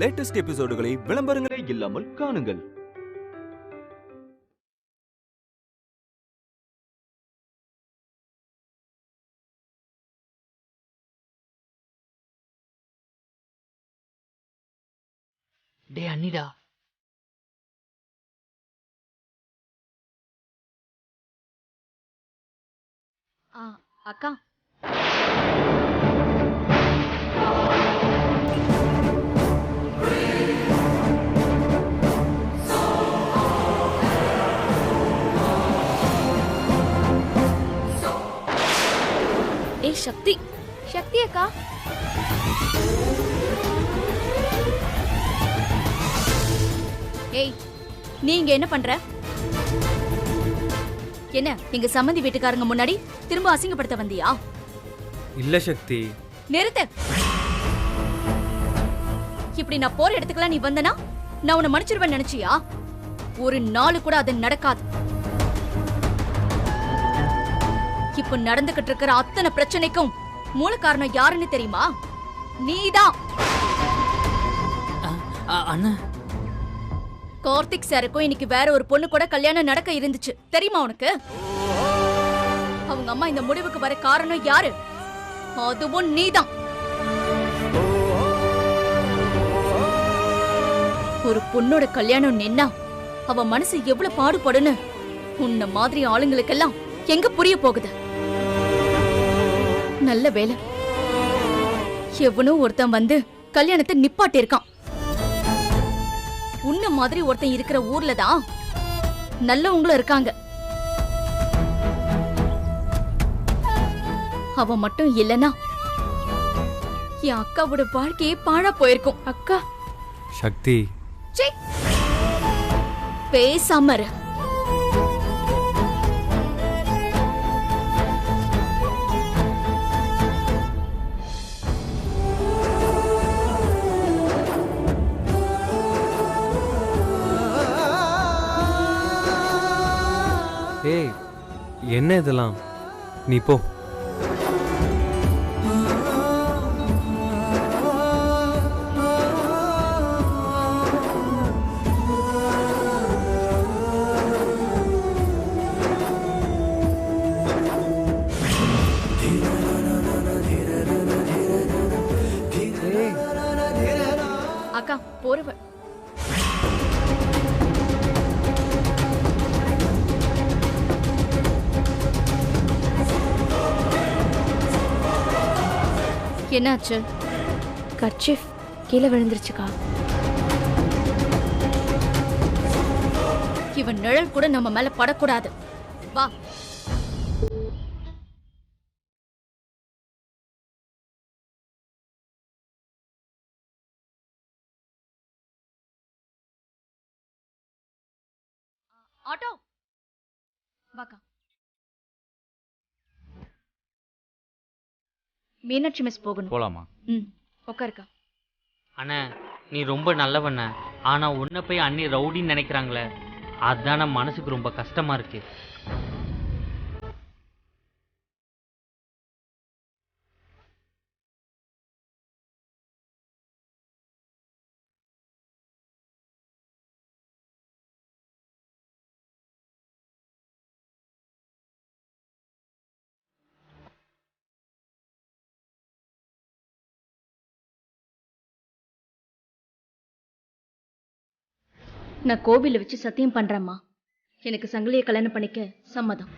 Latest எபிசோடுகளை விளம்பரங்களே இல்லாமல் காணுங்கள். டே அண்ணிடா, அக்கா ஏய் சக்தி, சக்தி அக்கா. ஏய் நீங்க என்ன பண்ற? என்ன எங்க சம்மந்தி வீட்டுக்காரங்க முன்னாடி திரும்ப அசிங்கப்படுத்த வந்தியா? இல்ல சக்தி. நிறுத்து. இப்படி நான் போற இடத்துக்குலாம் நீ வந்தனா நான் உன்னை மன்னிச்சிருவேன் நினைச்சியா? ஒரு நாள் கூட அது நடக்காது. இப்ப நடந்துகிட்டு இருக்கிற அத்தனை பிரச்சனைக்கும் மூல காரணம் யாருன்னு தெரியுமா? நீதான். அண்ணா, கார்த்திக் சாருக்கும் இன்னைக்கு வேற ஒரு பொண்ணு கூட கல்யாணம் நடக்க இருந்துச்சு தெரியுமா உனக்கு? அவங்க அம்மா இந்த முடிவுக்கு வர காரணம் யாரு? அதுவும் நீதான். ஒரு பொண்ணோட கல்யாணம் நின்னா அவ மனசு எவ்வளவு பாடுபடுன்னு உன்ன மாதிரி ஆளுங்களுக்கெல்லாம் எங்க புரிய போகுது? நல்ல வேலை, எவனோ ஒருத்தன் வந்து கல்யாணத்தை நிப்பாட்டி இருக்கான். உன்ன மாதிரி ஒருத்தன் இருக்கிற ஊர்ல தான் நல்லவங்களும் இருக்காங்க. அவ மட்டும் இல்லனா என் அக்காவோட வாழ்க்கையே பாழா போயிருக்கும். அக்கா சக்தி, பேசாம இரு. ஏய் என்ன இதெல்லாம்? நீ போ. அக்கா போறவ என்னாச்சு? கர்ச்சீஃப் கீழே விழுந்துருச்சுக்கா. இவன் நிழல் கூட நம்ம மேல படக்கூடாது. வா. ஆட்டோ வாக்கா. மீனாட்சி மிஸ் போகணும். போலாமா? உட்காருக்கா. அண்ணா, நீ ரொம்ப நல்லவண்ண. ஆனா உன்னை போய் அண்ணி ரவுடின்னு நினைக்கிறாங்களே, அதான் நம்ம மனசுக்கு ரொம்ப கஷ்டமா இருக்கு. நான் கோவில வச்சு சத்தியம் பண்றேம்மா, எனக்கு சங்கிலியை கல்யாணம் பண்ணிக்க சம்மதம்.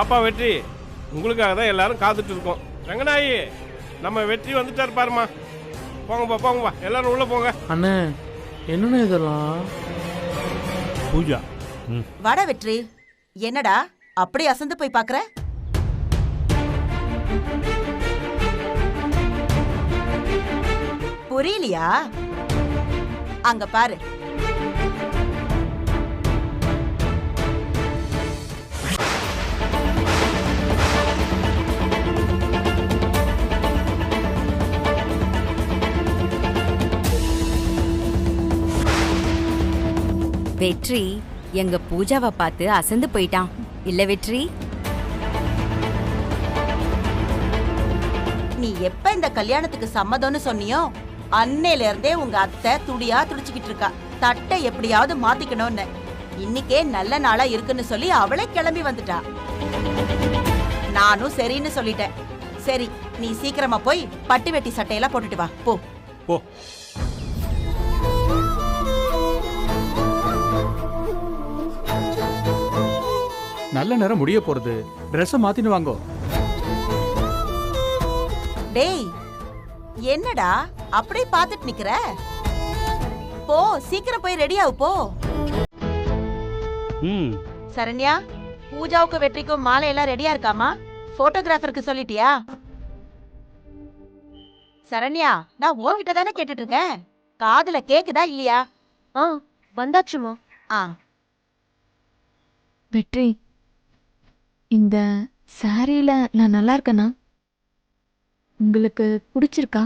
வாப்பா வெற்றி, உங்களுக்காக தான் எல்லாரும் காத்துட்டு இருக்கோம். ரங்கநாயி, நம்ம வெற்றி வந்துட்டார் பாருமா. போங்கப்பா போங்கப்பா, எல்லாரும் உள்ள போங்க. அண்ணே என்னண்ணே இதெல்லாம்? பூஜா. வாடா வெற்றி. என்னடா அப்படி அசந்து போய் பாக்குற? புரியலையா? அங்க பாரு. வெற்றி எங்க பூஜாவை பார்த்து அசந்து போயிட்டான் இல்ல வெற்றி? நீ எப்ப இந்த கல்யாணத்துக்கு சம்மதம்னு சொன்னியோ அன்னையில இருந்தே உங்க அத்தை துடியா துடிச்சுக்கிட்டு இருக்கா. தட்டை எப்படியாவது மாத்திக்கணும்னு. இன்னைக்கே நல்ல நாளா இருக்குன்னு சொல்லி அவளே கிளம்பி வந்துட்டா. நானும் சரின்னு சொல்லிட்டேன். சரி, நீ சீக்கிரமா போய் பட்டு வெட்டி சட்டையெல்லாம் போட்டுட்டு வா. போ போ. நல்ல நேரம் முடிய போறது. ட்ரெஸ் மாத்தின்னு வாங்கோ. டேய், என்னடா அப்படியே பாத்துட்டு நிக்கிற? போ, சீக்கிரம் போய் ரெடி ஆகு போ. சரண்யா, பூஜாவுக்கு வெற்றிக்கும் மாலை எல்லாம் ரெடியா இருக்காமா? போட்டோகிராஃபருக்கு சொல்லிட்டியா? சரண்யா, நான் உன்கிட்ட தானே கேட்டுட்டு இருக்கேன். காதுல கேக்குதா இல்லையா? வந்தாச்சுமா. வெற்றி, இந்த சாரியில நான் நல்லா இருக்கேனா? உங்களுக்கு பிடிச்சிருக்கா?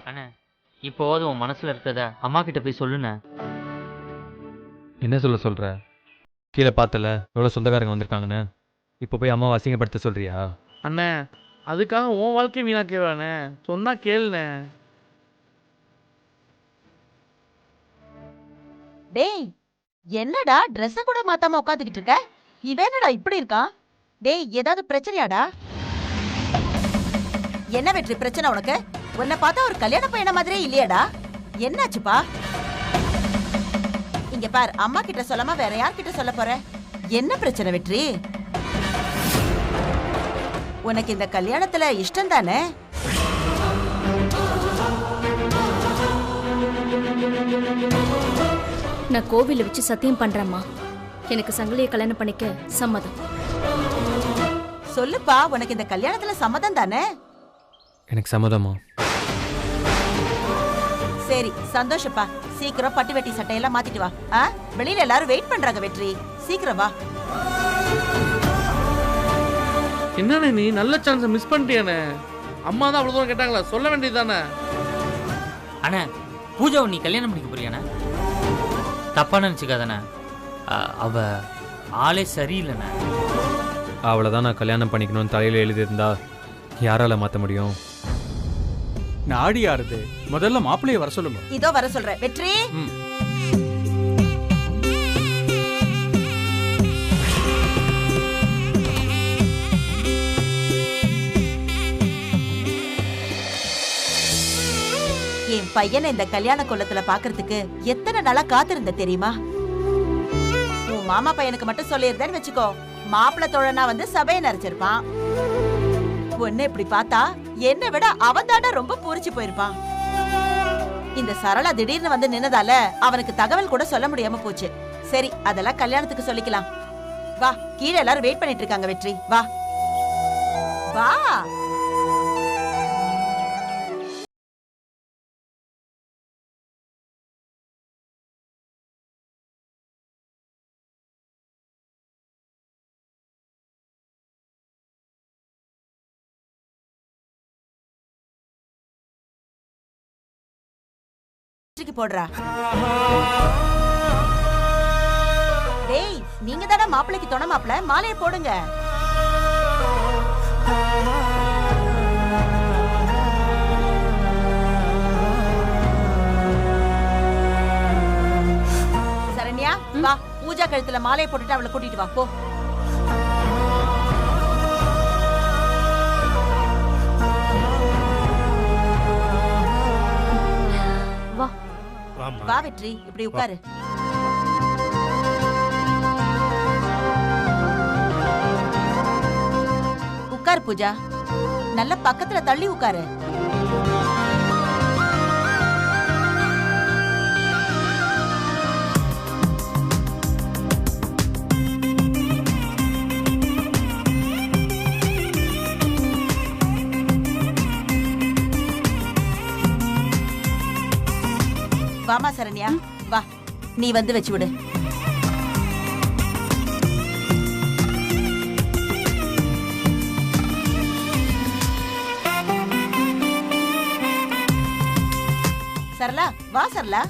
அண்ணே, இப்போது உன் மனசுல இருக்கிறத அம்மா கிட்ட போய் சொல்லுண்ணே. என்ன சொல்ற? கீழே பார்த்தல எவ்வளோ சொந்தக்காரங்க வந்திருக்காங்கன்னு. இப்போ போய் அம்மாவை அசிங்கப்படுத்த சொல்றியா? அண்ணே அதுக்காக உன் வாழ்க்கை வீணாக்கேவானே, சொன்னா கேளுண்ணே. டேய், என்னடா ட்ரெஸ்ஸ கூட மாத்தாம உட்காந்துக்கிட்டு இருக்க? இவன் என்னடா இப்படி இருக்கான்? டேய், ஏதாவது பிரச்சனையாடா? என்ன வெற்றி பிரச்சனை உனக்கு? உன்னை பார்த்தா ஒரு கல்யாண பையன மாதிரியே இல்லையாடா? என்னாச்சுப்பா? இங்க பார், அம்மா கிட்ட சொல்லாம வேற யார்கிட்ட சொல்ல போற? என்ன பிரச்சனை வெற்றி? உனக்கு இந்த கல்யாணத்துல இஷ்டம் தானே? நான் கோவில வச்சு சத்தியம் பண்றேம்மா. எனக்கு சங்கிலியை கல்யாணம் பண்ணிக்க சம்மதம். சொல்லுப்பா, உனக்கு இந்த கல்யாணத்துல சம்மதம் தானே? எனக்கு சம்மதமா? சரி, சந்தோஷப்பா. சீக்கிரம் பட்டு வெட்டி சட்டையெல்லாம் மாத்திட்டு வா. வெளியில எல்லாரும் வெயிட் பண்றாங்க வெற்றி. சீக்கிரம் வா. என்னண்ணே நீ நல்ல சான்ஸை மிஸ் பண்ணிட்டியானே. அம்மா தான் அவ்வளோ தூரம் கேட்டாங்களா, சொல்ல வேண்டியது தானே. அண்ணே, பூஜாவை நீ கல்யாணம் பண்ணிக்க போறியாண்ணே? தப்பா நினச்சிக்காதானே? அவ ஆளே சரியில்லைண்ணே. அவளை தான் நான் கல்யாணம் பண்ணிக்கணும்னு தலையில் எழுதியிருந்தா யாரால மாற்ற முடியும்? நாடி யாருது? முதல்ல மாப்பிள்ளைய வர சொல்லுங்க. இதோ வர சொல்றேன் வெற்றி. என் பையனை இந்த கல்யாண கோலத்துல பாக்குறதுக்கு எத்தனை நாளா காத்திருந்த தெரியுமா? உன் மாமா பையனுக்கு மட்டும் சொல்லியிருந்தேன்னு வச்சுக்கோ, மாப்பிள்ளை தோழனா வந்து சபையை நிறைச்சிருப்பான். ஒன்னு இப்படி பார்த்தா என்னை விட அவன் தாண்டா ரொம்ப பூரிச்சு போயிருப்பான். இந்த சரளா திடீர்னு வந்து நின்னதால அவனுக்கு தகவல் கூட சொல்ல முடியாம போச்சு. சரி, அதெல்லாம் கல்யாணத்துக்கு சொல்லிக்கலாம். வா, கீழே எல்லாரும் வெயிட் பண்ணிட்டு இருக்காங்க வெற்றி. வா. வா. போடுறா. டேய், நீங்க தானே மாப்பிளைக்கு துணை மாப்பிள, மாலையை போடுங்க. சரண்யா, வா, பூஜா கழுத்துல மாலையை போட்டுட்டு அவளை கூட்டிட்டு வா, போ. வா வெற்றி, இப்படி உட்காரு. உட்காரு பூஜா, நல்ல பக்கத்துல தள்ளி உட்காரு. வாமா சரண்யா, வா, நீ வந்து வச்சு விடு. சரளா, வா சரளா.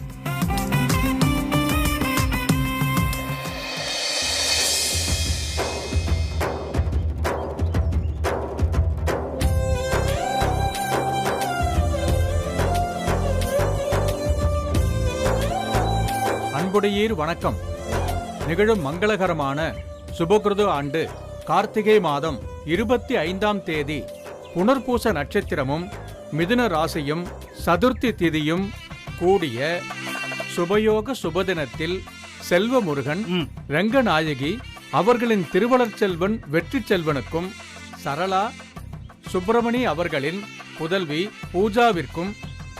அன்புடையீர் வணக்கம். நிகழும் மங்களகரமான சுபகிருது ஆண்டு கார்த்திகை மாதம் 25ஆம் தேதி புனர்பூச நட்சத்திரமும் மிதுன ராசியும் சதுர்த்தி திதியும் கூடிய சுபயோக சுபதினத்தில் செல்வமுருகன் ரங்கநாயகி அவர்களின் திருவளர் செல்வன் வெற்றி செல்வனுக்கும் சரளா சுப்பிரமணி அவர்களின் புதல்வி பூஜாவிற்கும்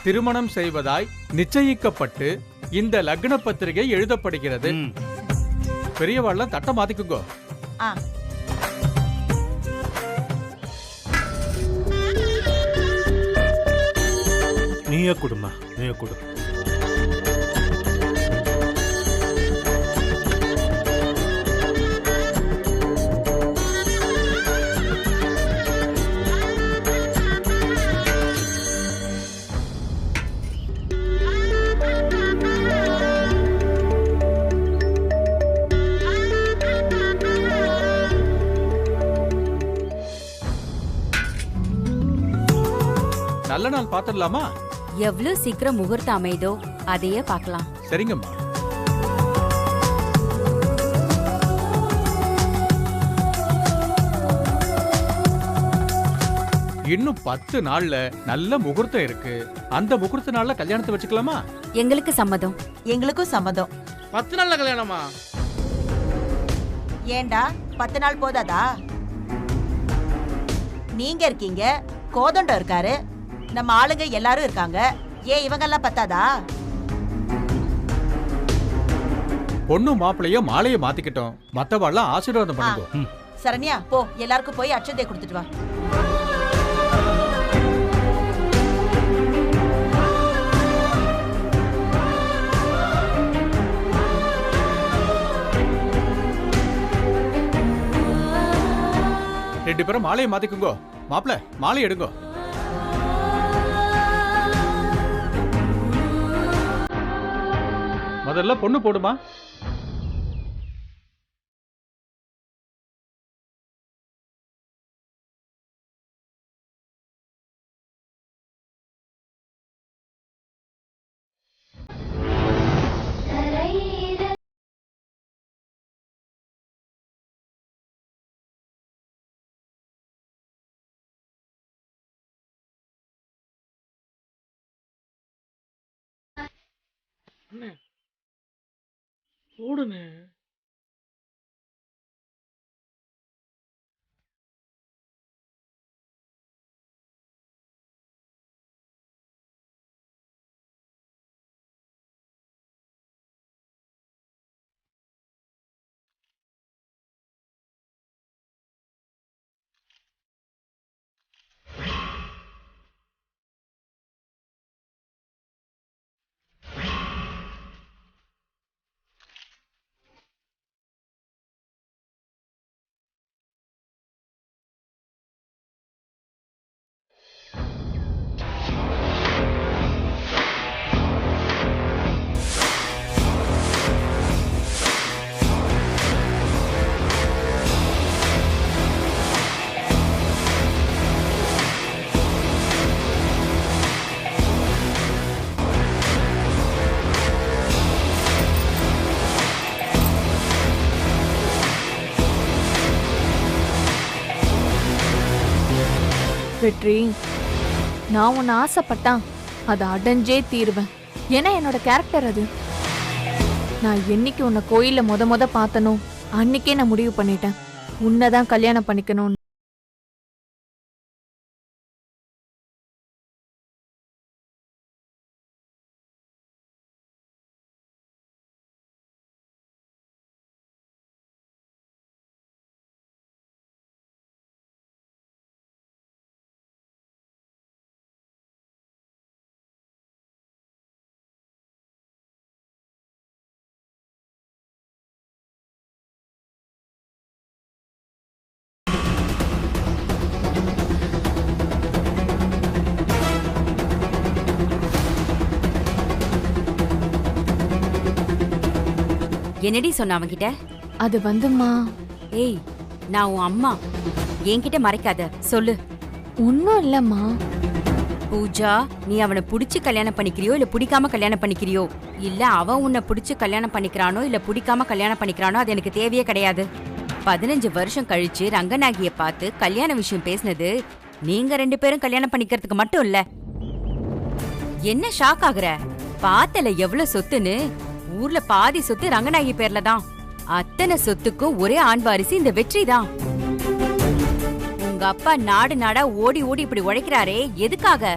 திருமணம் செய்வதாய் நிச்சயிக்கப்பட்டு இந்த லக்ன பத்திரிகை எழுதப்படுகிறது. பெரியவாள்லாம் தட்ட மாத்திக்குங்கோ. நீயே குடுமா, நீயே குடு. நல்ல நாள் பாத்துடலாமா? எவ்வளவு சீக்கிரம் முகூர்த்தம் அமைதோ அதையே பார்க்கலாம். சரிங்கம்மா. இன்னும் 10 நாள்ல நல்ல முகூர்த்தம் இருக்கு. அந்த முகூர்த்த நாள்ல கல்யாணத்தை வச்சுக்கலாமா? எங்களுக்கு சம்மதம். எங்களுக்கும் சம்மதம். 10 நாள்ல கல்யாணமா? ஏண்டா 10 நாள் போதாதா? நீங்க இருக்கீங்க, கோதண்டம் இருக்காரு, நம்ம ஆளுங்க எல்லாரும் இருக்காங்க. ஏன் இவங்கெல்லாம் பத்தாதா? பொண்ணு மாப்பிளைய மாலையை மாத்திக்கிட்டோம். மத்தவாள்லாம் ஆசீர்வாதம் பண்ணுங்க. சரண்யா, போ, எல்லாருக்கும் போய் அட்சதை கொடுத்துட்டு வா. ரெண்டு பேரும் மாலையை மாத்திக்குங்கோ. மாப்பிள, மாலை எடுங்கோ. முதல்ல பொண்ணு போடுமா. போடுனே. வெற்றி, நான் உன்னை ஆசைப்பட்டா அதை அடைஞ்சே தீருவேன். ஏன்னா என்னோட கேரக்டர் அது. நான் என்னைக்கு உன்னை கோயில்ல முத பார்த்தனோ அன்னைக்கே நான் முடிவு பண்ணிட்டேன், உன்னைதான் கல்யாணம் பண்ணிக்கணும்னு. என்னடி சொன்ன அவன்கிட்ட? அது வந்துமா. ஏய், நான் உன் அம்மா, என்கிட்ட மறைக்காத, சொல்லு. ஒன்னும் இல்லம்மா. பூஜா, நீ அவனை புடிச்சு கல்யாணம் பண்ணிக்கிறியோ இல்ல பிடிக்காம கல்யாணம் பண்ணிக்கிறியோ, இல்ல அவன் உன்னை புடிச்சு கல்யாணம் பண்ணிக்கிறானோ இல்ல பிடிக்காம கல்யாணம் பண்ணிக்கிறானோ, அது எனக்கு தேவையே கிடையாது. 15 வருஷம் கழிச்சு ரங்கநாயகிய பார்த்து கல்யாண விஷயம் பேசினது நீங்க 2 பேரும் கல்யாணம் பண்ணிக்கிறதுக்கு மட்டும் இல்ல. என்ன ஷாக் ஆகுற? பார்த்தல எவ்வளவு சொத்துன்னு. ஊர்ல பாதி சொத்து ரங்கநாயகி பேர்ல தான். அத்தனை சொத்துக்கும் ஒரே ஆண் வாரிசு இந்த வெற்றி தான். உங்க அப்பா நாடு நாடா ஓடி ஓடி இப்படி உழைக்கிறாரே, எதுக்காக?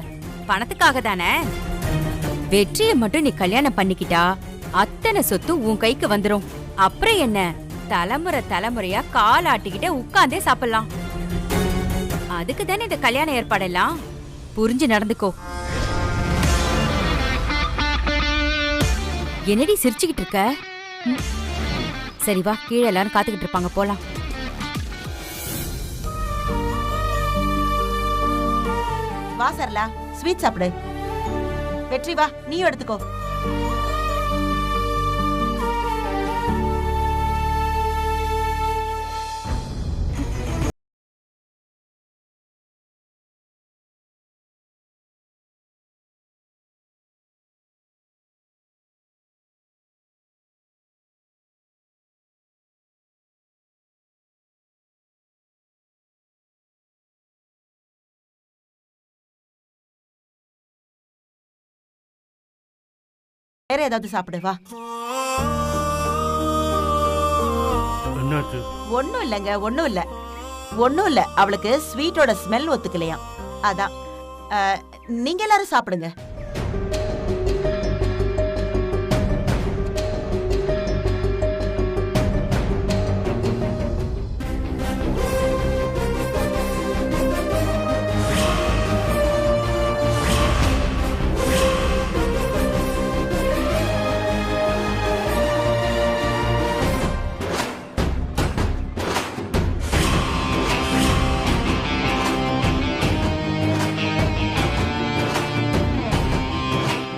பணத்துக்காக தானே. வெற்றியை மட்டும் நீ கல்யாணம் பண்ணிக்கிட்டா அத்தனை சொத்து உன் கைக்கு வந்துரும். அப்புறம் என்ன, தலைமுறை தலைமுறையா கால் ஆட்டிக்கிட்டே உட்கார்ந்தே சாப்பிடலாம். அதுக்கு தானே இந்த கல்யாண ஏற்பாடெல்லாம். புரிஞ்சு நடந்துக்கோ. என்னடி சிரிச்சுக்கிட்டு இருக்க? சரி வா, கீழே எல்லாரும் காத்துக்கிட்டு இருப்பாங்க, போலாம். வா சரளா, ஸ்வீட் சாப்பிடு. வெற்றி வா, நீயும் எடுத்துக்கோ. வேற ஏதாவது சாப்பிடு வா. என்னாச்சு? ஒண்ணும் இல்லைங்க, ஒண்ணும் இல்ல. அவளுக்கு ஸ்வீட்டோட ஸ்மெல் ஒத்துக்கலையாம், அதான். நீங்க எல்லாரும் சாப்பிடுங்க.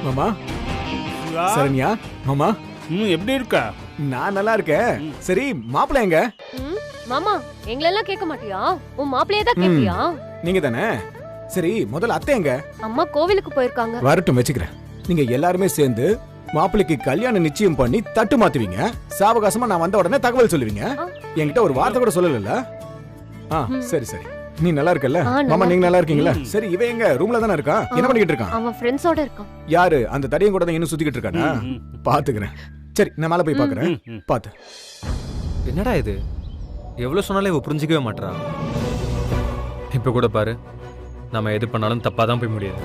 மாமா, சரண்யா, மாமா, எப்படி இருக்க? நான் நல்லா இருக்கேன். சரி, மாப்பிள்ளை எங்க? மாமா, எங்களெல்லாம் கேட்க மாட்டியா? உன் மாப்பிள்ளையே தான் கேட்பியா? நீங்க தானே. சரி, முதல்ல அத்தை எங்க? அம்மா கோவிலுக்கு போயிருக்காங்க. வரட்டும், வச்சுக்கிறேன். நீங்க எல்லாருமே சேர்ந்து மாப்பிள்ளைக்கு கல்யாணம் நிச்சயம் பண்ணி தட்டு மாத்துவீங்க. சாவகாசமா நான் வந்த உடனே தகவல் சொல்லுவீங்க. என்கிட்ட ஒரு வார்த்தை கூட சொல்லல. சரி சரி, நீ நல்லா இருக்கல்ல? மாமா, நீங்க நல்லா இருக்கீங்களா? சரி, இவன் எங்க? ரூம்ல தானே இருக்கான். என்ன பண்ணிட்டு இருக்கான்? அவன் ஃப்ரெண்ட்ஸோட இருக்கான். யாரு? அந்த தடியன் கூட தான் இன்னும் சுத்திக்கிட்டு இருக்கானா? பாத்துக்கிறேன். சரி, நான் மேல போய் பாக்குறேன். பாத்து. என்னடா இது, எவ்வளவு சொன்னாலும் இவ புரிஞ்சிக்கவே மாட்டா. இப்ப கூட பாரு, நம்ம எது பண்ணாலும் தப்பா தான் போய் முடியாது.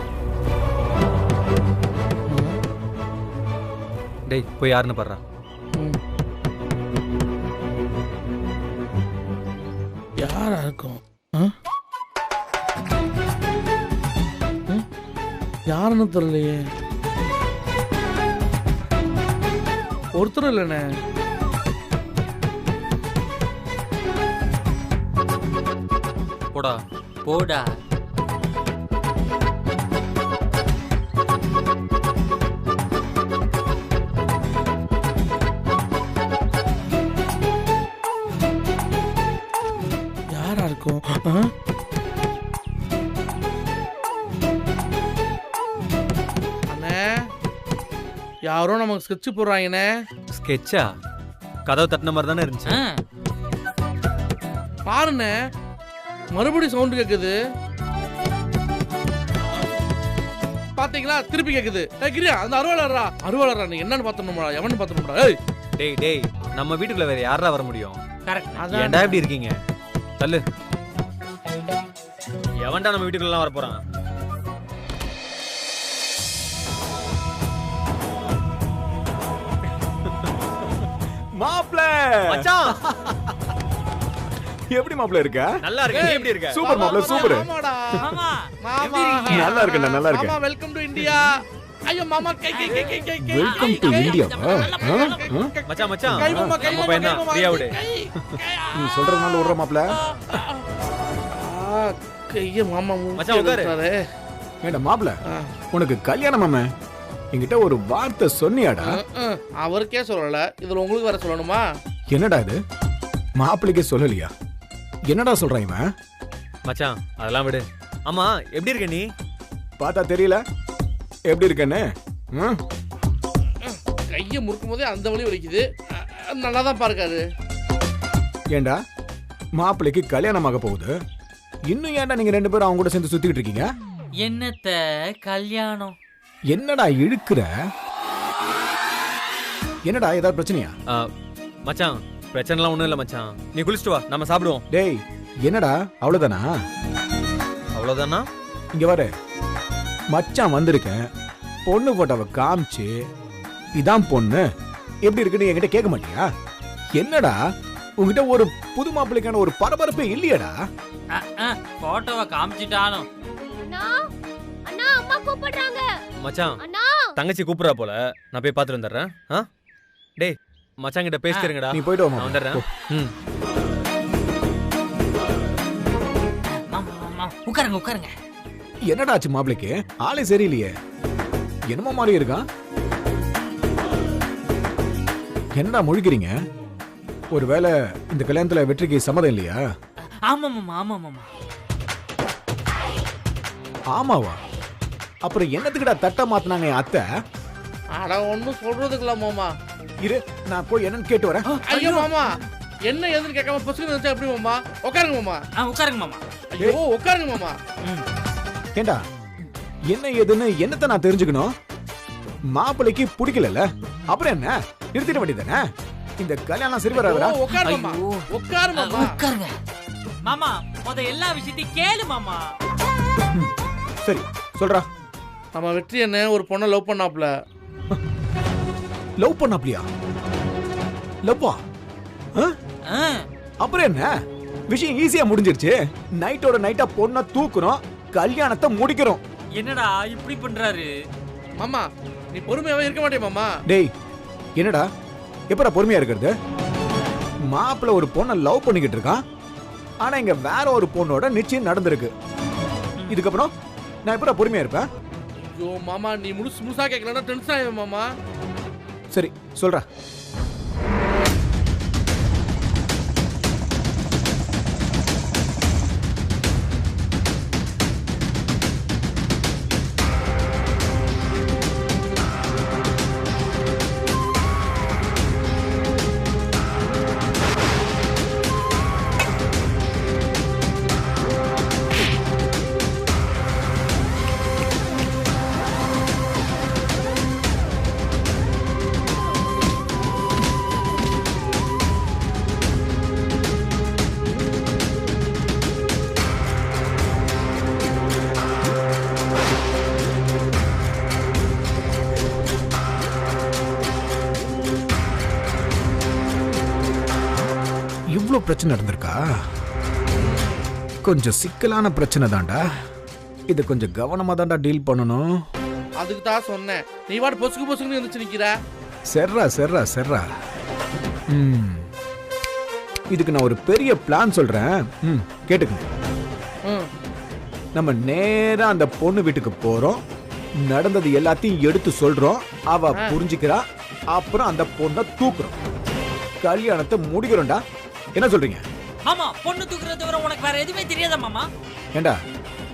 டேய், போய் யாருன்னு பாடுறா. யாரா இருக்கும்? யாருன்னு தெரியலையே. ஒருத்தர் இல்லைண்ணே. போடா போடா. யாரா இருக்கும்? அண்ணே, யாரோ நமக்கு ஸ்கெட்ச் போடுறாங்கண்ணே. ஸ்கெட்சா? கதவை தட்டின மாதிரி தானே இருந்துச்சு. பாருண்ணே, மறுபடியும் சவுண்ட் கேக்குது. பாத்தீங்களா திருப்பி கேக்குது. ஏய் கிரியா அந்த அருவாளரா நீ என்னன்னு பார்த்தோம்டா எவன்னு பார்த்தோம்டா. ஏய் டேய் நம்ம வீட்டுக்குள்ள வேற யாரா வர முடியும்? கரெக்ட். ஏன்டா இப்படி இருக்கீங்க? தள்ளு. எவன்டா நம்ம வீட்டுக்குள்ள வர போறான்? மாப்ள மச்சான் எப்படி மாப்ள இருக்க? நல்லா இருக்கு. நீ எப்படி இருக்க? சூப்பர் மாப்ள சூப்பர். மாமாடா மாமா மாமா நல்லா இருக்கேன்டா நல்லா இருக்கேன். மாமா வெல்கம் டு இந்தியா. ஐயோ மாமா கை வெல்கம் டு இந்தியா. மச்சான் கை மாமா கை நம்ம மாமா பையன் தான். ஃப்ரீயா விடு. நீ சொல்றதுனால விடுற மாப்ள. கைய மாமா மச்சான் உட்காரு. ஏண்டா மாப்ள உனக்கு கல்யாணம் மாமா என்கிட்ட ஒரு வார்த்தை சொன்னியாடா? அவருக்கே சொல்லல, இதுல உங்களுக்கு வேற சொல்லணுமா? என்னடா இது மாப்பிளைக்கே சொல்லலையா? என்னடா சொல்றான் இவன்? மச்சான் அதெல்லாம் விடு. ஆமா எப்படி இருக்க நீ? பார்த்தா தெரியல எப்படி இருக்கேன்னு. கைய முறுக்கும் போதே அந்த வலி வலிக்குது. நல்லா தான் பாருக்காரு. ஏண்டா மாப்பிளைக்கு கல்யாணமாக போகுது, இன்னும் ஏன்டா நீங்க ரெண்டு பேரும் அவங்க கூட சேர்ந்து சுத்திக்கிட்டு இருக்கீங்க? என்னத்த கல்யாணம்? என்னடா இழுக்கிற? என்னடா ஏதாவது பிரச்சனையா? மச்சான் பிரச்சனைலாம் ஒண்ணும் இல்ல மச்சான். நீ குளிச்சுட்டு வா, நம்ம சாப்பிடுவோம். டேய் என்னடா அவ்வளவுதானா? அவ்வளவுதானா? இங்க வர மச்சான் வந்திருக்கேன், பொண்ணு போட்டோவை காமிச்சு இதான் பொண்ணு எப்படி இருக்குன்னு என்கிட்ட கேட்க மாட்டியா? என்னடா உங்ககிட்ட ஒரு புது மாப்பிள்ளைக்கான ஒரு பரபரப்பே இல்லையடா? போட்டோவை காமிச்சிட்டாலும் மச்சான் தங்கச்சி கூப்பிடுறா போல, நான் போய் பாத்துட்டு வந்துடுறேன். டேய் மச்சான் கிட்ட பேசிட்டு இருங்கடா. நீ போயிட்டு வா, வந்துடுறேன். உட்காருங்க. என்னடா ஆச்சு மாப்பிளைக்கு? ஆளே சரியில்லையே, என்னமோ மாதிரி இருக்கான். என்னடா முழிக்கிறீங்க? ஒருவேளை இந்த கல்யாணத்துல வெற்றிக்கு சம்மதம் இல்லையா? ஆமாமாமா. ஆமாவா? அப்புறம் என்னத்துக்குடா தட்ட மாத்தினாங்க என் அத்தை? அட ஒண்ணும் சொல்றதுக்குல மாமா. இரு நான் போய் என்னன்னு கேட்டு வரேன். ஐயோ மாமா என்ன ஏதுன்னு கேட்காம பசுக்கு நினைச்சா எப்படி மாமா? உட்காருங்க மாமா. உட்காருங்க மாமா. ஐயோ உட்காருங்க மாமா. ஏண்டா என்ன ஏதுன்னு என்னத்த நான் தெரிஞ்சுக்கணும்? மாப்பிளைக்கு பிடிக்கல, அப்புறம் என்ன நிறுத்திட வேண்டியதானே? இந்த கல்யாணம் சரி வராதா? உட்காரு மாமா. உட்காரு மாமா. உட்காருங்க மாமா. எல்லா விஷயத்தையும் கேளு மாமா. சரி சொல்றா. நம்ம வெற்றி என்ன ஒரு பொண்ணை லவ் பண்ணாப்ல. லவ் பண்ணாப்லையா? லவ்வா? அப்புறம் என்ன விஷயம் ஈஸியா முடிஞ்சிருச்சு. நைட்டோட நைட்டா பொண்ணை தூக்குறோம், கல்யாணத்தை முடிக்கிறோம். என்னடா இப்படி பண்றாரு? மாமா நீ பொறுமையாவே இருக்க மாட்டே மாமா. டேய் என்னடா எப்படா பொறுமையா இருக்கிறது? மாப்பிள்ள ஒரு பொண்ணை லவ் பண்ணிக்கிட்டு இருக்கான், ஆனா இங்க வேற ஒரு பொண்ணோட நிச்சயம் நடந்திருக்கு. இதுக்கப்புறம் நான் எப்படா பொறுமையா இருப்பேன்? ஐயோ மாமா நீ முழுசா கேட்கலன்னா டென்ஷன் ஆயிடும் மாமா. சரி சொல்றா. இவ்ளோ பிரச்சனை நடந்திருக்கா? கொஞ்சம் சிக்கலான பிரச்சனை தான்டா. இது கொஞ்சம் கவனமா தான்டா டீல் பண்ணணும். அதுக்கு தான் சொன்னேன், நீ வாட்டு பொசுக்குன்னு இருந்துச்சு நிக்கிற. செர்ரா. இதுக்கு நான் ஒரு பெரிய பிளான் சொல்றேன். கேட்டுக்கங்க. நம்ம நேரா அந்த பொண்ணு வீட்டுக்கு போறோம், நடந்தது எல்லாத்தையும் எடுத்து சொல்றோம், அவ புரிஞ்சுக்கிறா, அப்புறம் அந்த பொண்ணை தூக்குறோம், கல்யாணத்தை முடிக்கிறோம்டா. என்ன சொல்றீங்க? மாமா பொண்ணு தூக்குறத தவிர உனக்கு வேற எதுவுமே தெரியாதா மாமா? ஏண்டா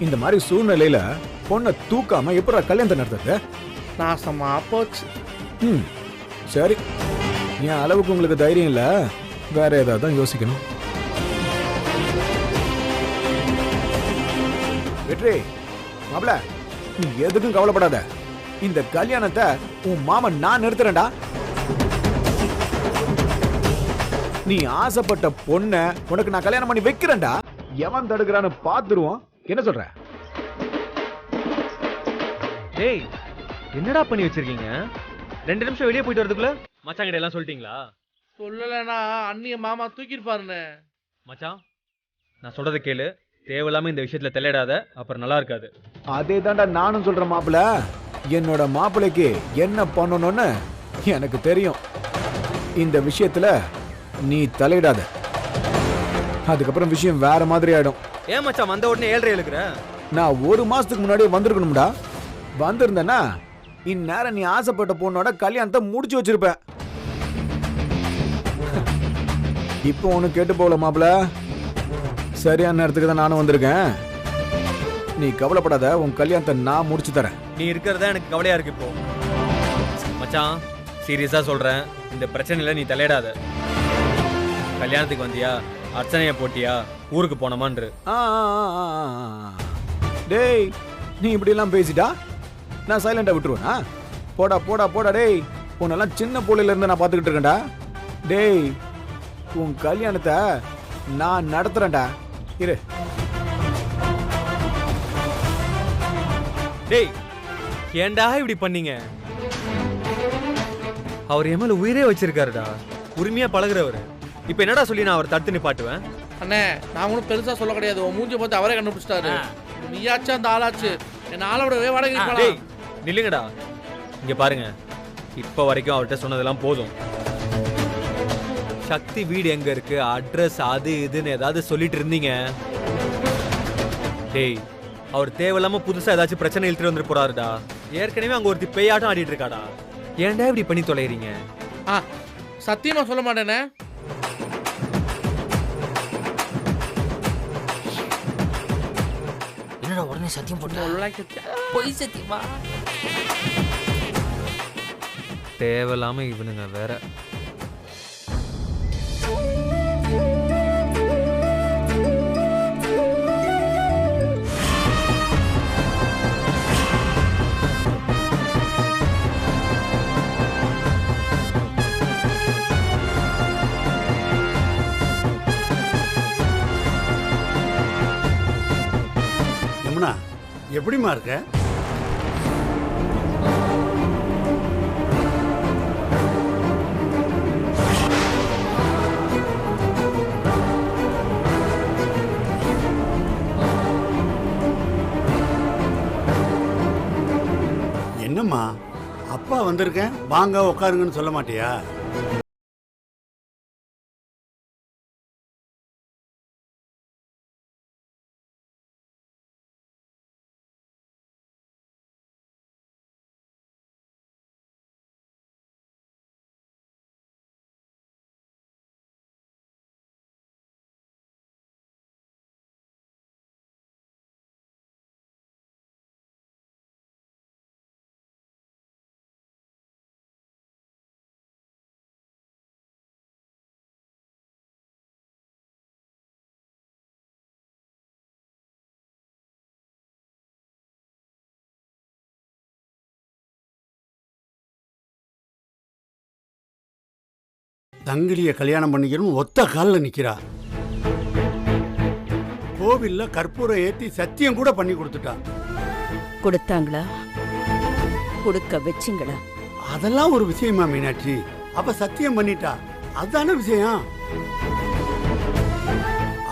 இந்த மாதிரி சூழ்நிலையில பொண்ணை தூக்காம எப்படா கல்யாணத்தை நடத்துறது? நாசமா போச்சு. சரி, என் அளவுக்கு உங்களுக்கு தைரியம் இல்ல, வேற ஏதாவது தான் யோசிக்கணும். வெற்றி மாப்ள நீ எதுக்கும் கவலைப்படாத. இந்த கல்யாணத்தை உன் மாமன் நான் நிறுத்துறேன்டா. நீ ஆசைப்பட்ட பொண்ண உனக்கு நான் கல்யாணம் பண்ணி வைக்கிறேன்டா. எவன் தடுக்கிறான்னு பாத்துருவோம். என்ன சொல்ற? டேய் என்னடா பண்ணி வச்சிருக்கீங்க? 2 நிமிஷம் வெளியே போயிட்டு வரதுக்குள்ள மச்சாங்கிட்ட எல்லாம் சொல்லிட்டீங்களா? சொல்லலைன்னா அண்ணிய மாமா தூக்கிருப்பாருன்னு. மச்சான் நான் சொல்றதை கேளு. தேவையில்லாம இந்த விஷயத்துல தலையிடாத, அப்புறம் நல்லா இருக்காது. அதே தாண்டா நானும் சொல்றேன் மாப்பிள்ள. என்னோட மாப்பிள்ளைக்கு என்ன பண்ணணும்னு எனக்கு தெரியும். இந்த விஷயத்துல நீ தலையிடாத, அதுக்கப்புறம் விஷயம் வேற மாதிரி ஆயிடும். ஏன் மச்சான் வந்த உடனே 7:30 எழுக்குற? நான் 1 மாசத்துக்கு முன்னாடியே வந்திருக்கணும்டா. வந்திருந்தேன்னா இந்நேரம் நீ ஆசைப்பட்ட பொண்ணோட கல்யாணத்தை முடிச்சு வச்சிருப்ப. இப்போ உனக்கு கேட்டு போகல மாப்பிள்ள. சரியான நேரத்துக்கு தான் நானும் வந்திருக்கேன். நீ கவலைப்படாத, உன் கல்யாணத்தை நான் முடிச்சு தரேன். நீ இருக்கிறதா எனக்கு கவலையா இருக்கு இப்போ. மச்சான் சீரியஸா சொல்றேன், இந்த பிரச்சனையில நீ தலையிடாத. கல்யாணத்துக்கு வந்தியா, அர்ச்சனைய போட்டியா, ஊருக்கு போனமான்று. டேய் நீ இப்படி எல்லாம் பேசிட்டா நான் சைலண்டா விட்டுருவேனா? போடா போடா போடா. டேய் உன்னெல்லாம் சின்ன பிள்ளையில இருந்து நான் பாத்துக்கிட்டு இருக்கேன்டா. டேய் உன் கல்யாணத்தை நான் நடத்துறேன்டா. இரு. டேய் ஏன்டா இப்படி பண்ணீங்க? அவர் என் மேல உயிரே வச்சிருக்காருடா. உரிமையா பழகுறவரு. இப்ப என்னடா சொல்லி நான் அவர் தடுத்து நிப்பாட்டுவேன்? அண்ணே நான் ஒன்றும் பெருசா சொல்ல கிடையாது. உன் மூஞ்சி பார்த்து அவரே கண்டுபிடிச்சிட்டாரு. நீயாச்சும் அந்த ஆளாச்சு. என்ன ஆளை விடவே வாடகை. நில்லுங்கடா. இங்க பாருங்க, இப்ப வரைக்கும் அவர்கிட்ட சொன்னதெல்லாம் போதும். சக்தி வீடு எங்க இருக்கு, அட்ரஸ் அது இதுன்னு ஏதாவது சொல்லிட்டு இருந்தீங்க. டேய் அவர் தேவையில்லாம புதுசா ஏதாச்சும் பிரச்சனை இழுத்துட்டு வந்து போறாருடா. ஏற்கனவே அங்க ஒருத்தி பேயாட்டம் ஆடிட்டு இருக்காடா. ஏன்டா இப்படி பண்ணி தொலைறீங்க? சத்தியமா சொல்ல மாட்டேனே. என்னடா உடனே சத்தியம் போட்டு போய் சத்தியமா? தேவையில்லாம இவனுங்க வேற. எப்படிமா இருக்க? என்னம்மா அப்பா வந்திருக்கேன் வாங்க உட்காருங்கன்னு சொல்ல மாட்டியா? தங்கிலிய கல்யாணம் பண்ணிக்கணும் ஒத்த காலில் நிக்கிறா. கோவில்ல கற்பூரம் ஏத்தி சத்தியம் கூட பண்ணி கொடுத்துட்டா. கொடுத்தாங்களா? கொடுக்க வச்சுங்களா? அதெல்லாம் ஒரு விஷயமா மீனாட்சி? அப்ப சத்தியம் பண்ணிட்டா அதுதானே விஷயம்.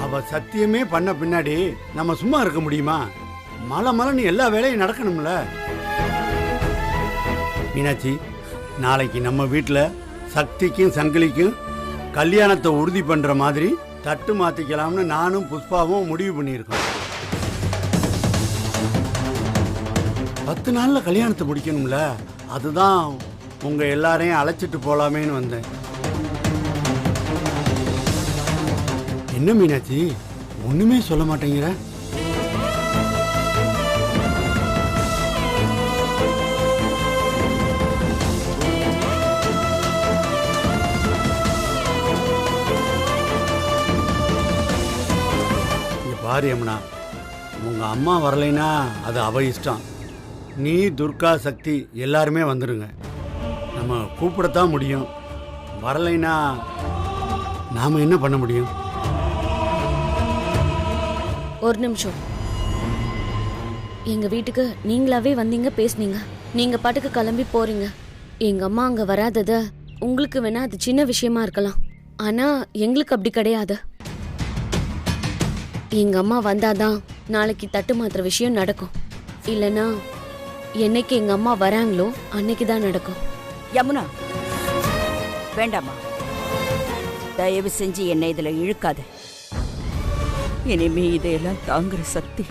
அவ சத்தியமே பண்ண பின்னாடி நம்ம சும்மா இருக்க முடியுமா? மலை மலைன்னு எல்லா வேலையும் நடக்கணும்ல மீனாட்சி. நாளைக்கு நம்ம வீட்டில் சக்திக்கும் சங்கிலிக்கும் கல்யாணத்தை உறுதி பண்ற மாதிரி தட்டு மாத்திக்கலாம்னு நானும் புஷ்பாவும் முடிவு பண்ணியிருக்கோம். 10 நாள்ல கல்யாணத்தை முடிக்கணும்ல, அதுதான் உங்க எல்லாரையும் அழைச்சிட்டு போலாமேன்னு வந்தேன். என்ன மீனாட்சி ஒண்ணுமே சொல்ல மாட்டேங்கிற? பாரு யமுனா, உங்க அம்மா வரலைன்னா அது அவ இஷ்டம். நீ துர்கா சக்தி எல்லாருமே வந்துடுங்க. நம்ம கூப்பிடத்தான் முடியும், வரலைன்னா நாம் என்ன பண்ண முடியும்? ஒரு நிமிஷம். எங்க வீட்டுக்கு நீங்களாவே வந்தீங்க, பேசுனீங்க. நீங்க பாட்டுக்கு கிளம்பி போறீங்க. எங்க அம்மா அங்க வராதத உங்களுக்கு வேணா அது சின்ன விஷயமா இருக்கலாம், ஆனா எங்களுக்கு அப்படி கிடையாது. எங்க அம்மா வந்தாதான் நாளைக்கு தட்டு மாத்துற விஷயம் நடக்கும். இல்லனா என்னைக்கு எங்க அம்மா வராங்களோ அன்னைக்கு தான் நடக்கும். யமுனா, வேண்டாமா, தயவு செஞ்சு என்னை இதுல இழுக்காத. இனிமே இதையெல்லாம் தாங்குற சக்தி